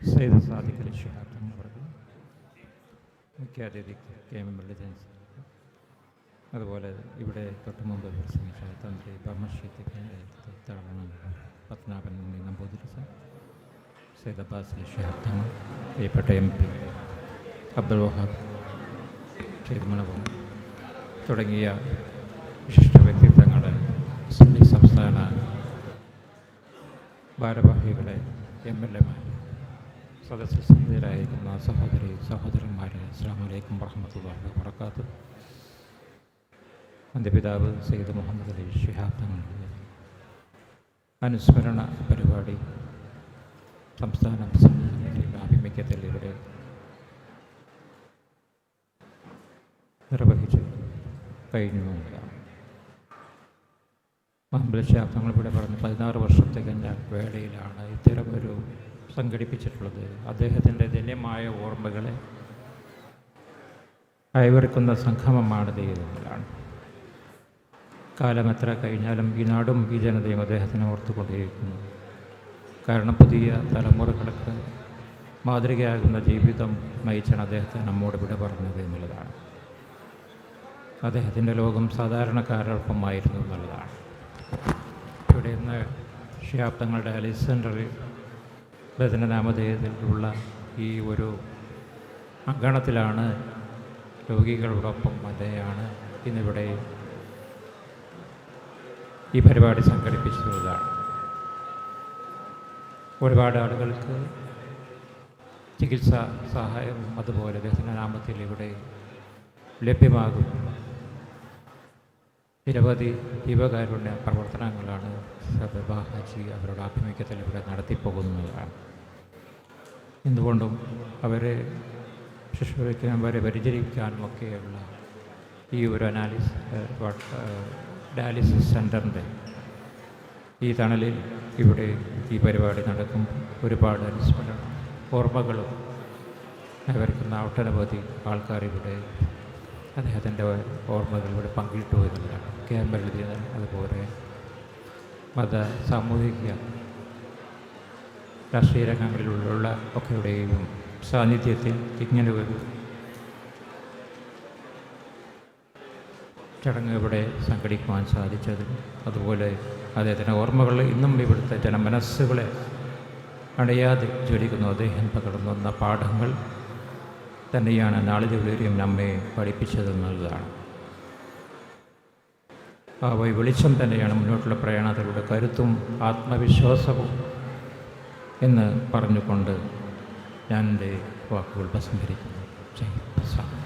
സയ്യിദ് സാദിഖ് അലി ശിഹാബ് തങ്ങൾ, മുഖ്യാതിഥി KM മുരളീധരൻ, അതുപോലെ ഇവിടെ തൊട്ട് മുമ്പ് പ്രസംഗിച്ച തന്ത്രി ബ്രഹ്മശ്രീ തളവണം പത്മനാഭൻ ഉണ്ണി നമ്പൂതിരി സാർ, സയ്യിദ് അബ്ബാസ് അലി ശിഹാബ് തങ്ങൾ, പ്രിയപ്പെട്ട MP അബ്ദുൽ വഹാബ് ചെയ്തുമണവും തുടങ്ങിയ വിശിഷ്ട വ്യക്തിത്വങ്ങളെ, സംസ്ഥാന ഭാരവാഹികളെ, MLA-മാർ, സദസ്സിൽ സന്നിധരായിരിക്കുന്ന സഹോദരന്മാരെ, അസ്സലാമു അലൈക്കും വറഹ്മത്തുള്ളാഹി വബറകാതുഹു. അന്ത്യപിതാവ് സയ്യിദ് മുഹമ്മദ് അലി ശിഹാബ് തങ്ങളുടെ അനുസ്മരണ പരിപാടി സംസ്ഥാന സമിതിയുടെ ആഭിമുഖ്യത്തിൽ ഇവിടെ നിർവഹിച്ച് കഴിഞ്ഞു എന്നതാണ്. മുഹമ്മദ് അലി ശിഹാബ് തങ്ങൾ ഇവിടെ പറഞ്ഞ് 16 വർഷത്തെ വേളയിലാണ് ഇത്തരമൊരു സംഘടിപ്പിച്ചിട്ടുള്ളത്. അദ്ദേഹത്തിൻ്റെ ധന്യമായ ഓർമ്മകളെ അയവിറക്കുന്ന സംഗമമാണിത് എന്നതാണ്. കാലം എത്ര കഴിഞ്ഞാലും ഈ നാടും ഈ ജനതയും അദ്ദേഹത്തിനെ ഓർത്തുകൊണ്ടിരിക്കുന്നു. കാരണം പുതിയ തലമുറകൾക്ക് മാതൃകയാകുന്ന ജീവിതം നയിച്ചാണ് അദ്ദേഹത്തെ നമ്മോട് വിട പറഞ്ഞത് എന്നുള്ളതാണ്. അദ്ദേഹത്തിൻ്റെ ലോകം സാധാരണക്കാരോടൊപ്പമായിരുന്നു എന്നുള്ളതാണ്. ഇവിടെ ഇന്ന് ശിഹാബ് തങ്ങളുടെ ഡയാലിസിസ് സെൻ്ററിൽ ബദനനാമധേയത്തിലുള്ള ഈ ഒരു അങ്കണത്തിലാണ് രോഗികളോടൊപ്പം അദ്ദേഹമാണ് ഇന്നിവിടെ ഈ പരിപാടി സംഘടിപ്പിച്ചിട്ടുള്ളതാണ്. ഒരുപാട് ആളുകൾക്ക് ചികിത്സാ സഹായവും അതുപോലെ അദ്ദേഹത്തിൻ്റെ നാമത്തിൽ ഇവിടെ ലഭ്യമാകും. നിരവധി ജീവകാരുണ്യ പ്രവർത്തനങ്ങളാണ് ഹാജി അവരുടെ ആഭിമുഖ്യത്തിൽ ഇവിടെ നടത്തിപ്പോകുന്നതാണ്. എന്തുകൊണ്ടും അവരെ ശുശ്രൂഷിക്കാനും അവരെ പരിചരിക്കാനും ഒക്കെയുള്ള ഈ ഒരു ഡയാലിസിസ് സെൻ്ററിൻ്റെ ഈ തണലിൽ ഇവിടെ ഈ പരിപാടി നടക്കും. ഒരുപാട് അനുസ്മരണ ഓർമ്മകളും അവർക്കുന്ന ഒട്ടനവധി ആൾക്കാർ ഇവിടെ അദ്ദേഹത്തിൻ്റെ ഓർമ്മകൾ ഇവിടെ പങ്കിട്ടു എന്നുള്ളതാണ്. KM മുരളീധരൻ അതുപോലെ മത സാമൂഹിക രാഷ്ട്രീയ രംഗങ്ങളിലുള്ള ഒക്കെയുടെയും സാന്നിധ്യത്തിൽ ഇങ്ങനെ ഒരു ചടങ്ങ് ഇവിടെ സംഘടിക്കുവാൻ സാധിച്ചത്, അതുപോലെ അദ്ദേഹത്തിൻ്റെ ഓർമ്മകൾ ഇന്നും ഇവിടുത്തെ ജനമനസ്സുകളെ അടയാതെ ജ്വലിക്കുന്നു. അദ്ദേഹം പകർന്നു വന്ന പാഠങ്ങൾ തന്നെയാണ് നാളിതുവരെയും നമ്മെ പഠിപ്പിച്ചതെന്നുള്ളതാണ്. ആ വെളിച്ചം തന്നെയാണ് മുന്നോട്ടുള്ള പ്രയാണത്തിലൂടെ കരുത്തും ആത്മവിശ്വാസവും എന്ന് പറഞ്ഞുകൊണ്ട് ഞാൻ എൻ്റെ വാക്കുകൾ ഉപസംഹരിക്കുന്നു. ജയ് ഹിന്ദ്.